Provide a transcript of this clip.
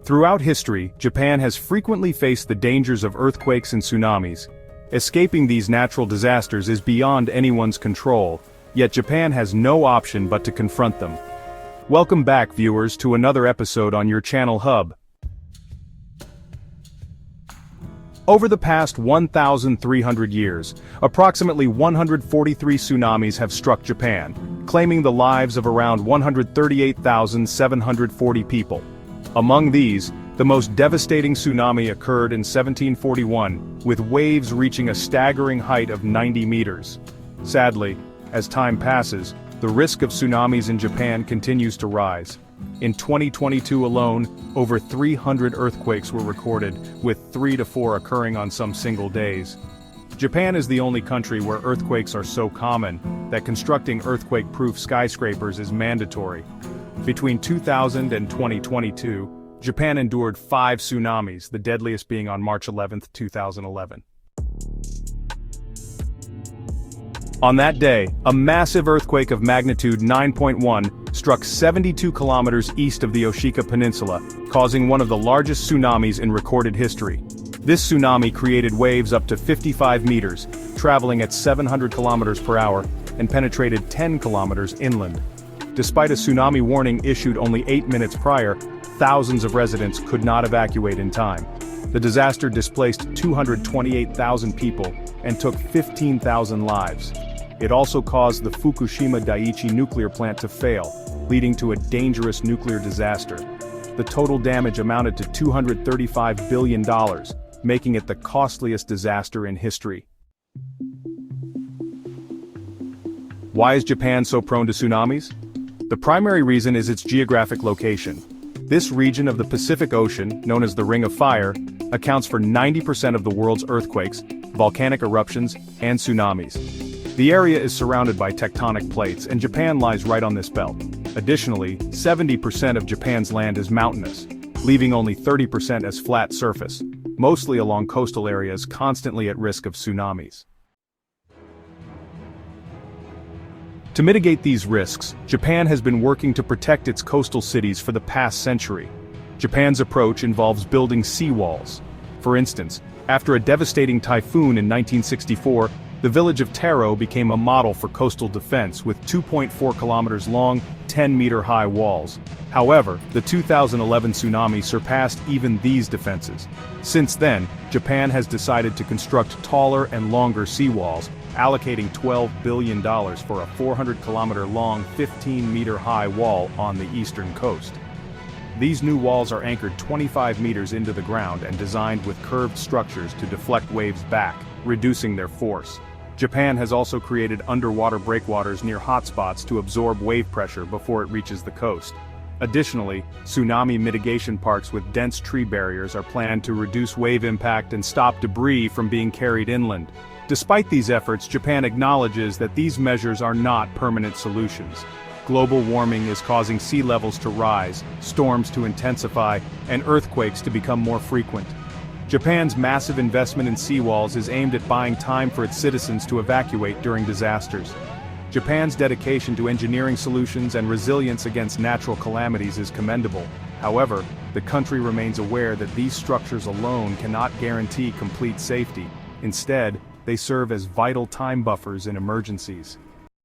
Throughout history, Japan has frequently faced the dangers of earthquakes and tsunamis. Escaping these natural disasters is beyond anyone's control, yet Japan has no option but to confront them. Welcome back, viewers, to another episode on your channel Hub. Over the past 1,300 years, approximately 143 tsunamis have struck Japan, claiming the lives of around 138,740 people. Among these, the most devastating tsunami occurred in 1741, with waves reaching a staggering height of 90 meters. Sadly, as time passes, the risk of tsunamis in Japan continues to rise. In 2022 alone, over 300 earthquakes were recorded, with 3 to 4 occurring on some single days. Japan is the only country where earthquakes are so common that constructing earthquake-proof skyscrapers is mandatory. Between 2000 and 2022, Japan endured 5 tsunamis, the deadliest being on March 11, 2011. On that day, a massive earthquake of magnitude 9.1 struck 72 kilometers east of the Oshika Peninsula, causing one of the largest tsunamis in recorded history. This tsunami created waves up to 55 meters, traveling at 700 kilometers per hour, and penetrated 10 kilometers inland. Despite a tsunami warning issued only 8 minutes prior, thousands of residents could not evacuate in time. The disaster displaced 228,000 people and took 15,000 lives. It also caused the Fukushima Daiichi nuclear plant to fail, leading to a dangerous nuclear disaster. The total damage amounted to $235 billion, making it the costliest disaster in history. Why is Japan so prone to tsunamis? The primary reason is its geographic location. This region of the Pacific Ocean, known as the Ring of Fire, accounts for 90% of the world's earthquakes, volcanic eruptions, and tsunamis. The area is surrounded by tectonic plates, and Japan lies right on this belt. Additionally, 70% of Japan's land is mountainous, leaving only 30% as flat surface, mostly along coastal areas constantly at risk of tsunamis. To mitigate these risks, Japan has been working to protect its coastal cities for the past century. Japan's approach involves building seawalls. For instance, after a devastating typhoon in 1964, the village of Taro became a model for coastal defense with 2.4 kilometers long, 10-meter-high walls. However, the 2011 tsunami surpassed even these defenses. Since then, Japan has decided to construct taller and longer seawalls, allocating $12 billion for a 400-kilometer-long, 15-meter-high wall on the eastern coast. These new walls are anchored 25 meters into the ground and designed with curved structures to deflect waves back, reducing their force. Japan has also created underwater breakwaters near hotspots to absorb wave pressure before it reaches the coast. Additionally, tsunami mitigation parks with dense tree barriers are planned to reduce wave impact and stop debris from being carried inland. Despite these efforts, Japan acknowledges that these measures are not permanent solutions. Global warming is causing sea levels to rise, storms to intensify, and earthquakes to become more frequent. Japan's massive investment in seawalls is aimed at buying time for its citizens to evacuate during disasters. Japan's dedication to engineering solutions and resilience against natural calamities is commendable. However, the country remains aware that these structures alone cannot guarantee complete safety. Instead, they serve as vital time buffers in emergencies.